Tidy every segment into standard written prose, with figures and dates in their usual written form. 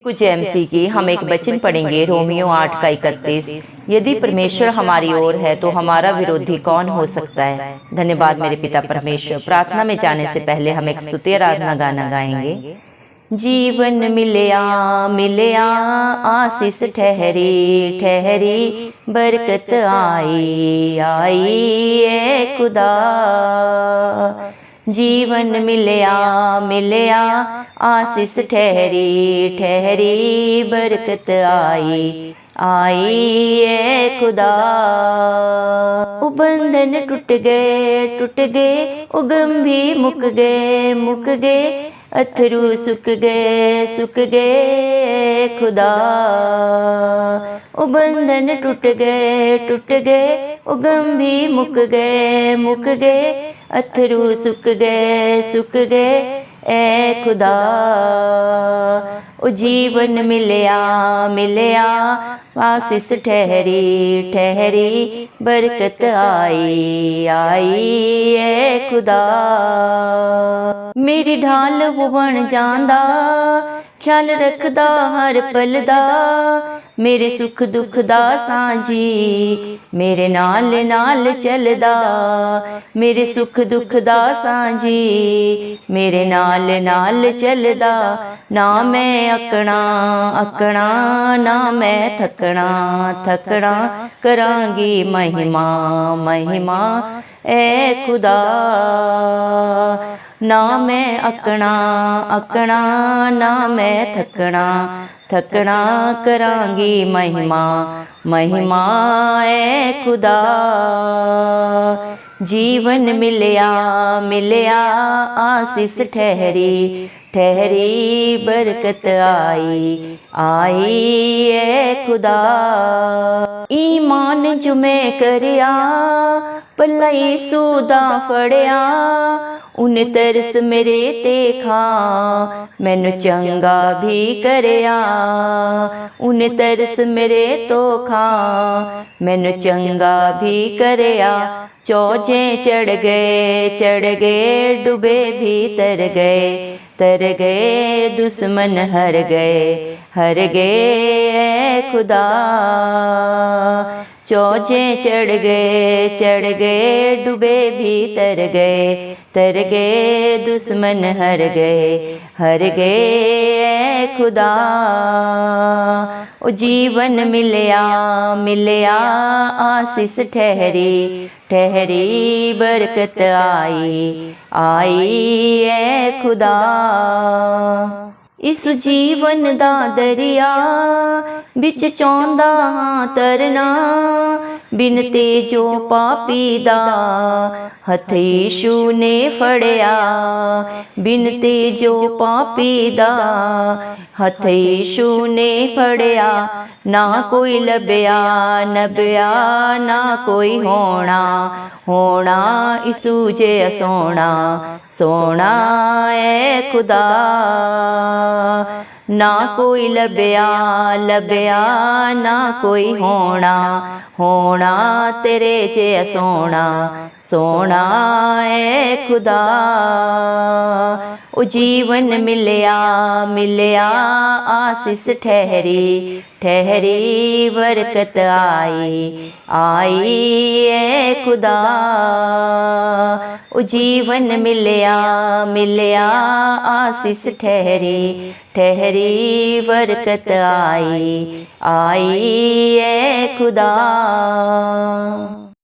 कुछ एमसी की हम एक वचन पढ़ेंगे, रोमियो 8 का 31। यदि परमेश्वर हमारी ओर है तो हमारा विरोधी कौन हो सकता है। धन्यवाद मेरे पिता परमेश्वर। प्रार्थना में जाने से पहले हम एक स्तुति आराधना गाना गाएंगे। जीवन मिलया मिलया आशीष ठहरी ठहरी, बरकत आई आई ए खुदा। जीवन मिलया मिलया आशीष ठहरी ठहरी, बरकत आई आई ए खुदा। वो बंधन टूट गए, वो गम भी मुक गए, अथरू सुख गए खुदा। वो बंधन टूट गए, वो गम भी मुक गए, अथरू सुख गए ए खुदा। ओ जीवन मिलया मिलया आशीष ठहरी ठहरी, बरकत आई आई ए खुदा। मेरी ढाल वो बन जांदा, ख्याल रखदा हर पल दा, मेरे सुख दुख दा सांझी मेरे नाल नाल चलदा। मेरे सुख दुख दा सांझी मेरे नाल नाल चलदा। ना मैं अकना अकना, ना मैं थकना थकना, करांगी महिमा महिमा ए खुदा। ना मैं अकना अकना, ना मैं थकना थकना, करांगी महिमा महिमा ए खुदा। जीवन मिलया मिलया आशीष ठहरी ठहरी, बरकत आई आई ए खुदा। ईमान जो मैं करया, पल्ला यीशु दा फड़िया, उन तरस मेरे ते खा, मैनू चंगा भी करया। उन तरस मेरे तो खा, मैनू चंगा भी करया। चौजे चढ़ गए डूबे भी तर गए, दुश्मन हर गए खुदा। चौजे चढ़ गए डूबे भी तर गए, दुश्मन हर गए खुदा। ओ जीवन मिलया मिलया आशीष ठहरी ठहरी, बरकत आई आई ए खुदा। इस जीवन दा दरिया बिच चौंदा हां तरना, बिन तेजो पापी दा हथ यीशु ने फड़िया। बिन तेजो पापी दा हथ यीशु ने फड़िया। ना कोई लभया नभया, ना कोई होना यीशु जे सोना सोना ए खुदा। ना कोई लभया ना कोई होना तेरे जे सोना सोना ए खुदा। ओ जीवन मिलया मिलया आशीष ठहरी ठहरी, बरकत आई आई ए खुदा। ओ जीवन मिलया मिलया आशीष ठहरी ठहरी, बरकत आई आई ए खुदा।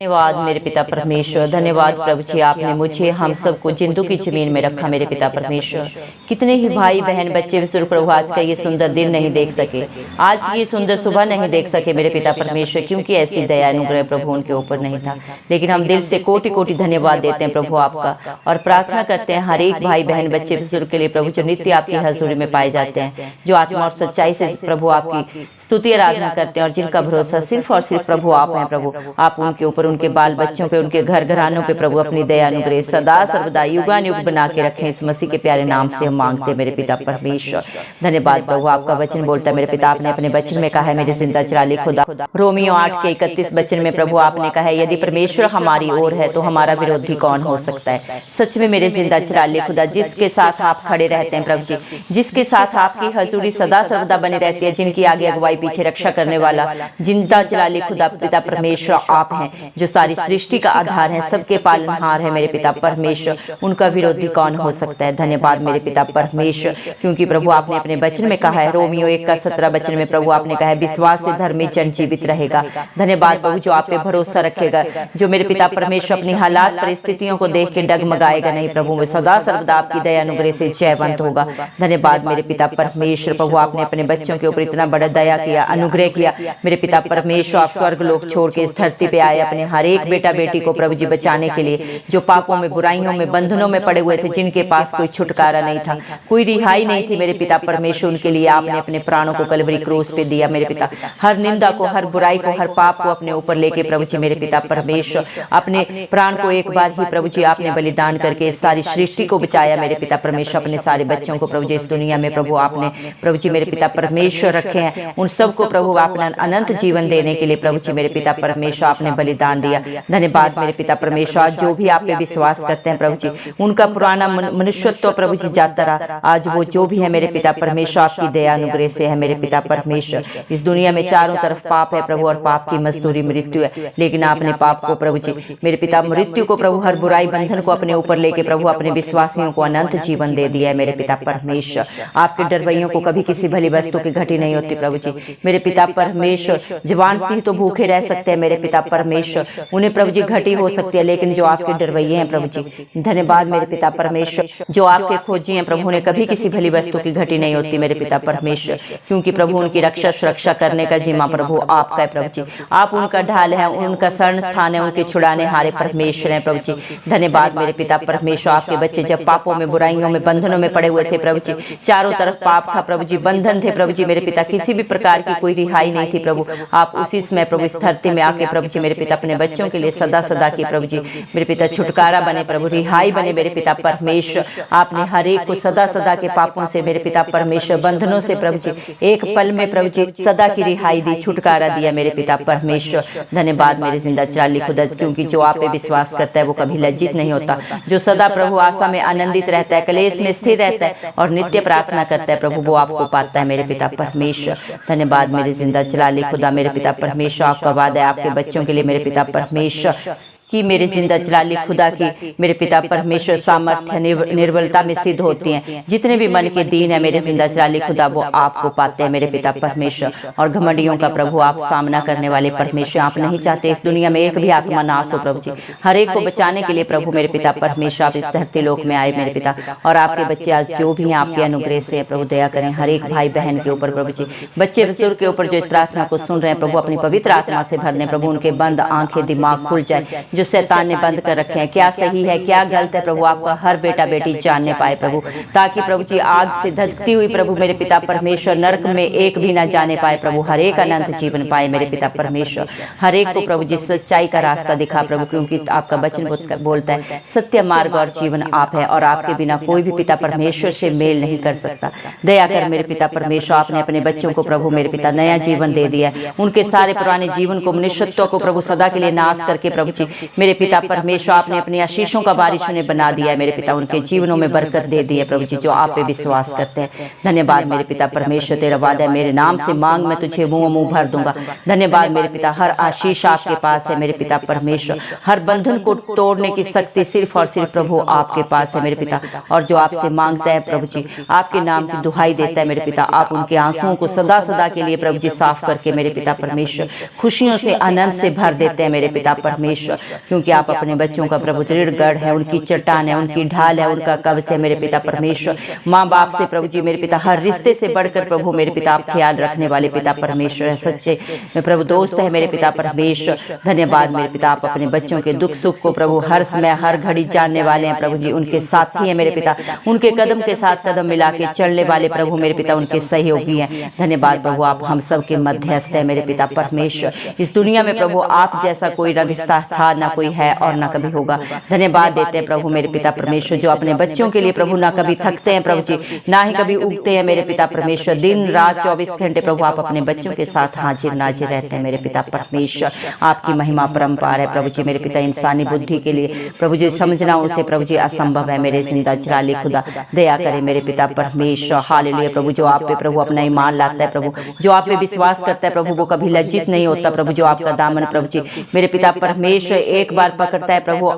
धन्यवाद मेरे पिता परमेश्वर। धन्यवाद प्रभु जी, आपने मुझे हम सबको जिंदू की जमीन में रखा मेरे पिता परमेश्वर। कितने ही भाई बहन बच्चे विश्व प्रभु आज का ये सुंदर दिन नहीं देख सके, आज की सुंदर सुबह नहीं देख सके मेरे पिता परमेश्वर, क्योंकि ऐसी दया अनुग्रह प्रभु उनके ऊपर नहीं था। लेकिन हम दिल से कोटि कोटि धन्यवाद देते हैं प्रभु आपका, और प्रार्थना करते हैं हर एक भाई बहन बच्चे विश्व के लिए प्रभु, जो नित्य आपकी हजूरी में पाए जाते हैं, जो आत्मा और सच्चाई से प्रभु आपकी स्तुति आराधना करते हैं, और जिनका भरोसा सिर्फ और सिर्फ प्रभु आप हैं। प्रभु आप उनके ऊपर उनके बाल बच्चों पे, उनके घर घरानों पे प्रभु अपनी दया अनुग्रह सदा सर्वदा युगानुयुग बना के रखें। इस मसीह के प्यारे नाम से हम मांगते हैं मेरे पिता परमेश्वर। धन्यवाद प्रभु। आपका वचन बोलता है मेरे पिता, आपने अपने वचन में कहा है मेरे जिंदा चिराली खुदा, रोमियो 8:31 वचन में प्रभु आपने कहा है यदि परमेश्वर हमारी ओर है तो हमारा विरोधी कौन हो सकता है। सच में मेरे जिंदा चिराली खुदा, जिसके साथ आप खड़े रहते हैं प्रभु जी, जिसके साथ आपकी हजूरी सदा सर्वदा बनी रहती है, जिनकी आगे अगुवाई पीछे रक्षा करने वाला जिंदा चिराली खुदा पिता परमेश्वर आप हैं, जो सारी सृष्टि का आधार है, सबके पालनहार है मेरे पिता परमेश्वर, उनका विरोधी कौन हो सकता है। धन्यवाद मेरे पिता परमेश्वर, क्योंकि प्रभु आपने अपने वचन में कहा है रोमियो 1:17 वचन में प्रभु आपने कहा है विश्वास से धर्मी जन जीवित रहेगा। धन्यवाद प्रभु, जो आप पे भरोसा रखेगा, जो मेरे पिता परमेश्वर अपनी हालात परिस्थितियों को देख के डगमगाएगा नहीं प्रभु, वो सदा सर्वदा आपकी दया अनुग्रह से जयवंत होगा। धन्यवाद मेरे पिता परमेश्वर, प्रभु आपने अपने बच्चों के ऊपर इतना बड़ा दया किया, अनुग्रह किया मेरे पिता परमेश्वर। आप स्वर्ग लोक छोड़ के इस धरती पे आए अपने हर एक बेटा बेटी को प्रभु जी बचाने के लिए, जो पापों में, बुराइयों में, बंधनों में पड़े हुए थे, जिनके पास कोई छुटकारा नहीं था, कोई रिहाई नहीं थी मेरे पिता परमेश्वर, उनके लिए आपने अपने प्राणों को कलवरी क्रूस पे दिया मेरे पिता। हर निंदा को, हर बुराई को, हर पाप को अपने ऊपर लेके प्रभु जी मेरे पिता परमेश्वर अपने प्राण को एक बार ही प्रभु जी आपने बलिदान करके इस सारी सृष्टि को बचाया मेरे पिता परमेश्वर। अपने सारे बच्चों को प्रभु जी इस दुनिया में प्रभु आपने प्रभु जी मेरे पिता परमेश्वर रखे हैं, उन सबको प्रभु आपने अनंत जीवन देने के लिए प्रभु जी मेरे पिता परमेश्वर आपने बलिदान दिया। धन्यवाद मेरे पिता परमेश्वर, आज जो भी आप पे विश्वास करते हैं प्रभु जी, उनका पुराना मनुष्यत्व प्रभु जी जाता रहा, आज वो जो भी है मेरे पिता परमेश्वर आपकी दया अनुग्रह से है मेरे पिता परमेश्वर। इस दुनिया में चारों तरफ पाप है प्रभु, और पाप की मजदूरी मृत्यु है, लेकिन आपने पाप को प्रभु जी मेरे पिता, मृत्यु को प्रभु, हर बुराई बंधन को अपने ऊपर लेके प्रभु अपने विश्वासियों को अनंत जीवन दे दिया है मेरे पिता परमेश्वर। आपके डरवैयों को कभी किसी भली वस्तु की घटी नहीं होती प्रभु जी मेरे पिता परमेश्वर। जवान सिंह तो भूखे रह सकते हैं मेरे पिता परमेश्वर, उन्हें प्रभु जी घटी हो सकती है, लेकिन जो आपके डरवैये हैं प्रभु जी, धन्यवाद मेरे पिता परमेश्वर, जो आपके खोजी हैं प्रभु, उन्हें कभी किसी भली वस्तु की घटी नहीं होती मेरे पिता परमेश्वर, क्योंकि प्रभु उनकी रक्षा सुरक्षा करने का जिम्मा प्रभु आपका है प्रभु जी। आप उनका ढाल है, उनका शरण स्थान है, उनके छुड़ाने हारे परमेश्वर हैं प्रभु जी। धन्यवाद मेरे पिता परमेश्वर। आपके बच्चे जब पापों में, बुराइयों में, बंधनों में पड़े हुए थे प्रभु जी, चारों तरफ पाप था प्रभु जी, बंधन थे प्रभु जी मेरे पिता, किसी भी प्रकार की कोई रिहाई नहीं थी प्रभु। आप उसी समय प्रभु इस धरती में आके प्रभु जी मेरे पिता अपने बच्चों के लिए सदा सदा की प्रभु जी मेरे पिता छुटकारा बने प्रभु, रिहाई बने मेरे पिता परमेश्वर। आपने हर एक को सदा सदा के पापों से मेरे पिता परमेश्वर, बंधनों से प्रभु जी एक पल में प्रभु जी सदा की रिहाई दी, छुटकारा दिया मेरे पिता परमेश्वर। धन्यवाद मेरे जिंदा चिराली खुदा, क्योंकि जो आप पे विश्वास करता है वो कभी लज्जित नहीं होता, जो सदा प्रभु आशा में आनंदित रहता है, क्लेश में स्थिर रहता है और नित्य प्रार्थना करता है प्रभु, वो आपको पाता है मेरे पिता परमेश्वर। धन्यवाद मेरे जिंदा चिराली खुदा मेरे पिता परमेश्वर। आपका वादा है आपके बच्चों के लिए मेरे पिता परमेश्वर कि मेरे जिंदा चिराली खुदा की मेरे पिता परमेश्वर सामर्थ्य निर्बलता में सिद्ध होती हैं। जितने भी मन के दीन है मेरे जिंदा चिराली खुदा, वो आपको पाते हैं मेरे पिता परमेश्वर। और घमंडियों का प्रभु आप सामना करने वाले परमेश्वर, आप नहीं चाहते इस दुनिया में एक भी आत्मा नाश हो प्रभु जी। हर एक को बचाने के लिए प्रभु मेरे पिता परमेश्वर आप इस धरती लोक में आए मेरे पिता। और आपके बच्चे आज जो भी हैं आपके अनुग्रह से प्रभु दया करें हर एक भाई बहन के ऊपर प्रभु जी, बच्चे बुजुर्ग के ऊपर जो इस प्रार्थना को सुन रहे हैं प्रभु, अपनी पवित्र आत्मा से भरने प्रभु, उनके बंद आंखें दिमाग खुल जाए, जो शैतान ने बंद कर रखे हैं, क्या सही है क्या गलत है प्रभु, आपका हर बेटा बेटी जानने पाए प्रभु, ताकि प्रभु जी आग से धधकती हुई प्रभु मेरे पिता परमेश्वर नरक में एक भी ना जाने पाए प्रभु, हर एक अनंत जीवन पाए मेरे पिता परमेश्वर। हर एक को प्रभु जी सच्चाई का रास्ता दिखा प्रभु, क्योंकि आपका वचन बोलता है सत्य मार्ग और जीवन आप है, और आपके बिना कोई भी पिता परमेश्वर से मेल नहीं कर सकता। दया कर मेरे पिता परमेश्वर, आपने अपने बच्चों को प्रभु मेरे पिता नया जीवन दे दिया, उनके सारे पुराने जीवन को, मनुष्यत्व को प्रभु सदा के लिए नाश करके प्रभु जी मेरे पिता परमेश्वर आपने अपनी आशीषों का बारिश उन्हें बना दिया है मेरे पिता, उनके जीवनों में बरकत दे दी है प्रभु जी, जो आप पे विश्वास करते हैं। धन्यवाद मेरे पिता परमेश्वर, तेरा वादा है मेरे नाम से मांग मैं तुझे मुंह भर दूंगा। धन्यवाद मेरे पिता, हर आशीष आपके पास है मेरे पिता परमेश्वर, हर बंधन को तोड़ने की शक्ति सिर्फ और सिर्फ प्रभु आपके पास है मेरे पिता। और जो आपसे मांगता है प्रभु जी, आपके नाम की दुहाई देता है मेरे पिता, आप उनके आंसुओं को सदा सदा के लिए प्रभु जी साफ करके मेरे पिता परमेश्वर खुशियों से आनंद से भर देते हैं मेरे पिता परमेश्वर। क्योंकि आप अपने बच्चों का प्रभु दृढ़गढ़ है, उनकी चट्टान है, उनकी ढाल है, उनका कवच है मेरे पिता परमेश्वर। माँ बाप से प्रभु जी मेरे पिता हर रिश्ते से बढ़कर प्रभु मेरे पिता आप ख्याल रखने वाले पिता परमेश्वर है, सच्चे प्रभु दोस्त है मेरे पिता परमेश्वर। धन्यवाद मेरे पिता, आप अपने बच्चों के दुख सुख को प्रभु हर समय हर घड़ी जानने वाले हैं प्रभु जी, उनके साथी हैं मेरे पिता, उनके कदम के साथ कदम मिला के चलने वाले प्रभु मेरे पिता उनके सहयोगी हैं। धन्यवाद प्रभु, आप हम सब के मध्यस्थ है मेरे पिता परमेश्वर। इस दुनिया में प्रभु आप जैसा कोई न रिश्ता था, ना कोई है और ना कभी होगा। धन्यवाद देते हैं प्रभु मेरे पिता परमेश्वर, जो अपने बच्चों के लिए प्रभु ना कभी थकते हैं प्रभु जी, ना ही कभी उगते हैं मेरे पिता परमेश्वर। दिन रात 24 घंटे प्रभु आप अपने बच्चों के साथ हाजिर नाजिर रहते हैं मेरे पिता परमेश्वर। आपकी महिमा परम्पार है प्रभु जी मेरे पिता। इंसानी बुद्धि के लिए प्रभु जी समझना उसे प्रभु जी असंभव है मेरे जिंदा जलाली खुदा। दया करे मेरे पिता परमेश्वर। हालेलुया प्रभु, जो आप पे प्रभु अपना ईमान लाता है प्रभु, जो आप पे विश्वास करता है प्रभु, वो कभी लज्जित नहीं होता प्रभु। जो आपका दामन प्रभु जी मेरे पिता परमेश्वर एक बार पकड़ता है प्रभु,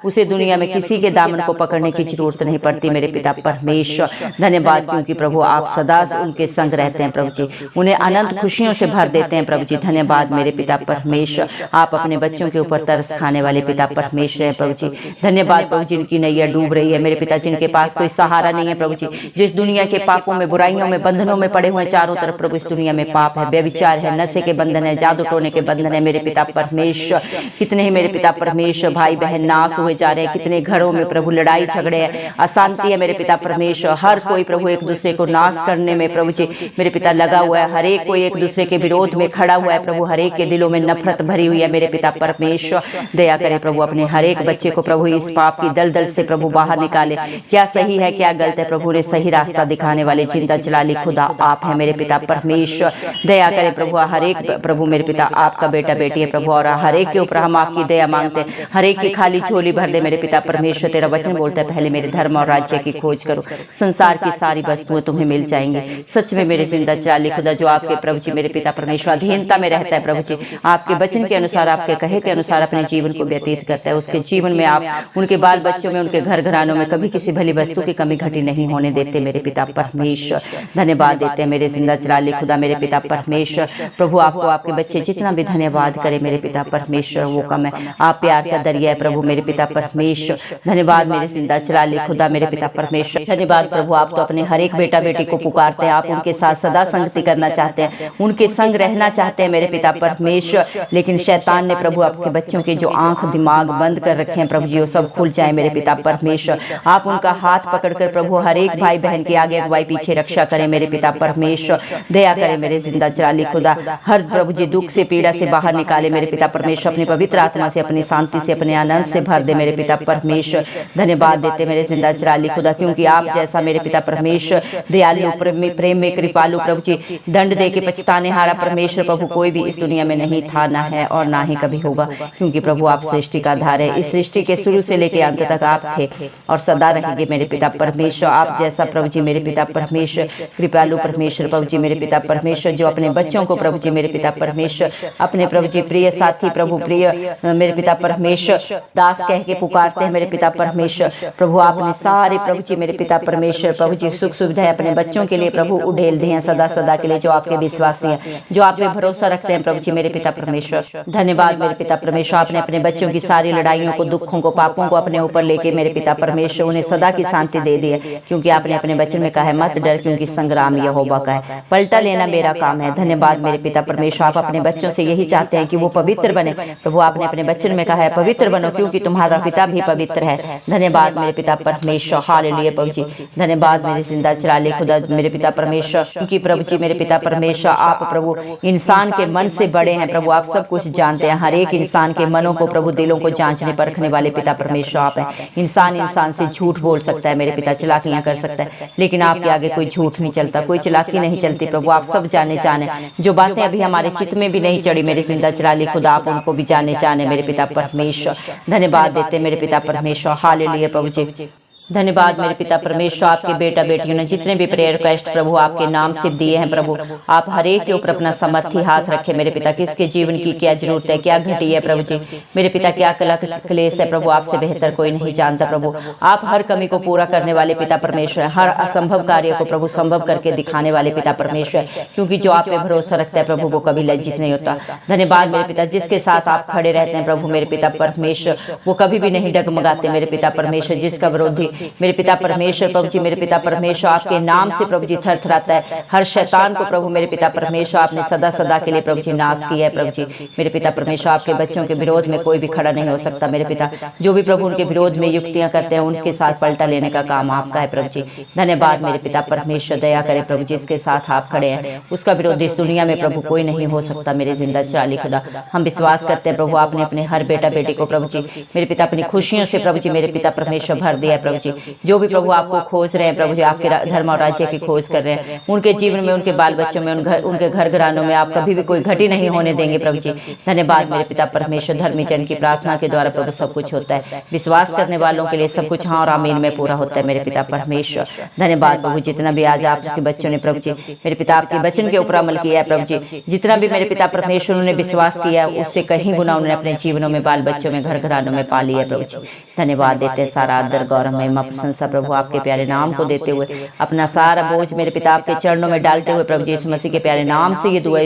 उसे दुनिया में किसी के दामन को पकड़ने की जरूरत नहीं पड़ती मेरे पिता परमेश्वर। धन्यवाद, क्योंकि प्रभु आप सदा उनके संग रहते हैं प्रभु जी, उन्हें अनंत खुशियों से भर देते हैं प्रभु जी। धन्यवाद मेरे पिता परमेश्वर, आप अपने बच्चों के ऊपर तरस खाने वाले पिता परमेश्वर है प्रभु जी। धन्यवाद प्रभु, जिनकी नैया डूब रही है मेरे पिता, जिनके पास कोई सहारा नहीं है प्रभु जी, जो इस दुनिया के पापों में बुराइयों में बंधनों में पड़े हुए चारों तरफ प्रभु। इस दुनिया में पाप है, व्यभिचार है, नशे के बंधन है, जादू टोने के बंधन है मेरे पिता परमेश्वर। कितने ही मेरे पिता परमेश्वर भाई बहन नाश हुए जा रहे हैं, कितने घरों में प्रभु लड़ाई झगड़े हैं, अशांति है मेरे पिता परमेश्वर। हर कोई प्रभु एक दूसरे को नाश करने में प्रभु जी मेरे पिता लगा हुआ है, हर एक कोई एक दूसरे के विरोध में खड़ा हुआ है प्रभु, हर एक के दिलों में नफरत भरी हुई है मेरे पिता परमेश्वर। दया करे प्रभु, अपने हर एक बच्चे को प्रभु इस पाप की दलदल से प्रभु बाहर निकाले। क्या सही है क्या गलत है प्रभु ने सही रास्ता दिखाने वाले जिंदा जलाली खुदा आप है मेरे पिता परमेश्वर। दया करे प्रभु, हर एक प्रभु मेरे पिता आपका बेटा बेटी है प्रभु, और हर एक के ऊपर हम आपकी दया मांगते हैं, हर एक की खाली झोली भर दे मेरे पिता परमेश्वर। तेरा वचन बोलता है पहले मेरे धर्म और राज्य की खोज करो, संसार की सारी वस्तुएं तुम्हें मिल जाएंगी। सच में मेरे जिंदा जलाली खुदा, जो आपके प्रभु जी मेरे पिता परमेश्वर अधीनता में रहता है प्रभु जी, आपके वचन के अनुसार आपके कहे के अनुसार अपने जीवन को व्यतीत करता है, उसके जीवन में आप उनके बाल बच्चों में उनके घर घरानों में कभी किसी भली वस्तु की कमी घटी नहीं होने देते मेरे पिता परमेश्वर। धन्यवाद देते हैं मेरे जिंदा जलाली खुदा मेरे पिता परमेश्वर। प्रभु आपको आपके बच्चे जितना भी धन्यवाद करे मेरे पिता परमेश्वर वो कम है। आप प्यार का दरिया है प्रभु मेरे पिता परमेश्वर। धन्यवाद मेरे जिंदा जलाली खुदा मेरे पिता परमेश्वर। धन्यवाद प्रभु, आप तो अपने हर एक बेटा बेटी को पुकारते हैं, आप उनके साथ सदा संगति करना चाहते हैं, उनके संग रहना चाहते हैं मेरे पिता परमेश्वर। लेकिन शैतान ने प्रभु आपके बच्चों के जो आंख दिमाग बंद कर रखे हैं प्रभु जी, वो सब खुल जाए मेरे पिता परमेश्वर। आप उनका हाथ पकड़कर प्रभु हर एक भाई बहन की आगे अगुवाई पीछे रक्षा करें मेरे पिता परमेश्वर। दया करें मेरे जिंदा जलाली खुदा, हर प्रभु जी दुख से पीड़ा से बाहर निकाले मेरे पिता परमेश्वर। अपनी पवित्र आत्मा से अपनी शांति से अपने आनंद से भर दे मेरे पिता परमेश्वर। धन्यवाद देते मेरे जिंदा जलाली खुदा, क्योंकि आप जैसा मेरे पिता परमेश्वर दयालु प्रेम में कृपालु प्रभु जी दंड दे के पछताने हारा परमेश्वर प्रभु कोई भी इस दुनिया में नहीं था, ना है और ना ही कभी होगा, क्योंकि प्रभु आप सृष्टि का आधार है। इस सृष्टि के शुरू से लेकर अंत तक आप थे और सदा रहेंगे मेरे पिता परमेश्वर। आप जैसा प्रभु जी मेरे पिता परमेश्वर कृपालु परमेश्वर प्रभु जी मेरे पिता परमेश्वर, जो अपने बच्चों को प्रभु जी मेरे पिता परमेश्वर अपने प्रभु जी प्रिय साथी प्रभु प्रिय मेरे पिता परमेश्वर दास कह के पुकारते हैं मेरे पिता परमेश्वर। प्रभु आपने सारे प्रभु जी मेरे पिता परमेश्वर प्रभु जी सुख सुविधाएं अपने बच्चों के लिए प्रभु उड़ेल दी हैं सदा सदा के लिए, जो आपके विश्वासी हैं, जो आप पे भरोसा रखते हैं प्रभु जी मेरे पिता परमेश्वर। धन्यवाद मेरे पिता परमेश्वर, आपने अपने बच्चों की सारी लड़ाइयों को दुखों को पापों को अपने ऊपर लेके मेरे पिता परमेश्वर उन्हें सदा की शांति दे दी है, क्योंकि आपने अपने बच्चों में कहा है मत डर, क्योंकि संग्राम यहोवा का है, पलटा लेना मेरा काम है। धन्यवाद मेरे पिता परमेश्वर, आप अपने बच्चों से यही चाहते हैं कि वो पवित्र बने प्रभु। आपने अपने बच्चों में कहा है पवित्र बनो, क्योंकि तुम्हारा पिता भी पवित्र है। धन्यवाद मेरे पिता परमेश्वर। हालेलुया प्रभु जी। धन्यवाद मेरे जिंदा जलाली खुदा मेरे पिता परमेश्वर, क्योंकि प्रभु जी मेरे पिता परमेश्वर आप प्रभु इंसान के मन से बड़े हैं प्रभु, आप सब कुछ जानते हैं, हर एक इंसान के मनों को प्रभु दिलों को जांचने परखने वाले पिता परमेश्वर आप हैं। इंसान से झूठ बोल सकता है मेरे पिता, चलाकियां कर सकता है, लेकिन आपके आगे कोई झूठ नहीं चलता, कोई चलाकी नहीं चलती प्रभु। आप सब जाने जाने जो बातें अभी हमारे चित्त में भी नहीं चढ़ी मेरे जिंदा जलाली खुदा, आप उनको भी जाने जाने मेरे पिता परमेश्वर। धन्यवाद देते मेरे पिता परमेश्वर। हालेलुया प्रभु जी। धन्यवाद मेरे पिता परमेश्वर, आपके बेटा बेटियों ने जितने भी प्रेयर रिक्वेस्ट प्रभु आपके नाम से दिए हैं प्रभु, आप हर एक के ऊपर अपना समर्थी हाथ रखे मेरे पिता। किसके जीवन की क्या जरूरत है, क्या घटी है प्रभु जी मेरे पिता, क्या कला क्लेश है प्रभु, आपसे बेहतर कोई नहीं जानता प्रभु। आप हर कमी को पूरा करने वाले पिता परमेश्वर, हर असंभव कार्य को प्रभु संभव करके दिखाने वाले पिता परमेश्वर, क्योंकि जो आप पे भरोसा रखता है प्रभु वो कभी लज्जित नहीं होता। धन्यवाद मेरे पिता, जिसके साथ आप खड़े रहते हैं प्रभु मेरे पिता परमेश्वर, वो कभी भी नहीं डगमगाते मेरे पिता परमेश्वर। जिसका विरोधी मेरे पिता परमेश्वर प्रभु जी मेरे पिता परमेश्वर आपके नाम से प्रभु जी थरथराता है, हर शैतान को प्रभु मेरे पिता परमेश्वर आपने सदा सदा के लिए प्रभु जी नाश किया है प्रभु जी मेरे पिता परमेश्वर। आपके बच्चों के विरोध में कोई भी खड़ा नहीं हो सकता मेरे पिता। जो भी प्रभु उनके विरोध में युक्तियां करते हैं उनके साथ पलटा लेने का काम आपका है प्रभु जी। धन्यवाद मेरे पिता परमेश्वर, दया करे प्रभु जिसके साथ आप खड़े हैं उसका विरोध इस दुनिया में प्रभु कोई नहीं हो सकता मेरे जिंदा चाली खुदा। हम विश्वास करते हैं प्रभु आपने अपने हर बेटा बेटी को प्रभु जी मेरे पिता अपनी खुशियों से प्रभु जी मेरे पिता परमेश्वर भर दिया है प्रभु जी। जो भी प्रभु आपको खोज रहे हैं प्रभु जी, आपके धर्म और राज्य की खोज कर रहे हैं, उनके जीवन में, उनके बाल बच्चों में, उनके घर घरानों में आप कभी भी कोई घटी नहीं होने देंगे प्रभु जी। धन्यवाद मेरे पिता परमेश्वर, धर्मी जन की प्रार्थना के द्वारा प्रभु सब कुछ होता है। विश्वास करने वालों के लिए सब कुछ हाँ और आमीन में पूरा होता है मेरे पिता परमेश्वर। धन्यवाद प्रभु, जितना भी आज आपके बच्चों ने प्रभु जी मेरे पिता आपके वचन के ऊपर अमल किया है प्रभु जी, जितना भी मेरे पिता परमेश्वर उन्होंने विश्वास किया है उससे कहीं गुना उन्होंने अपने जीवनों में, बाल बच्चों में, घर घरानों में पा लिया है प्रभु जी। धन्यवाद देते हैं, सारा आदर गौरव महिमा प्रशंसा प्रभु आपके प्यारे नाम को देते हुए, अपना सारा बोझ मेरे पिता आपके चरणों में डालते हुए प्रभु जी यीशु मसीह के प्यारे नाम से ये दुआ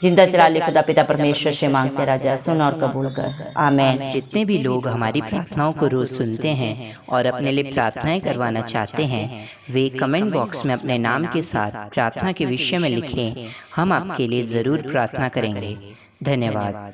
जिंदा चला खुदा पिता परमेश्वर से मांगते राजा, सुन और कबूल कर, आमीन। जितने भी लोग हमारी प्रार्थनाओं को रोज सुनते हैं और अपने लिए प्रार्थनाएं करवाना चाहते हैं वे कमेंट बॉक्स में अपने नाम के साथ प्रार्थना के विषय में लिखें, हम आपके लिए जरूर प्रार्थना करेंगे। धन्यवाद।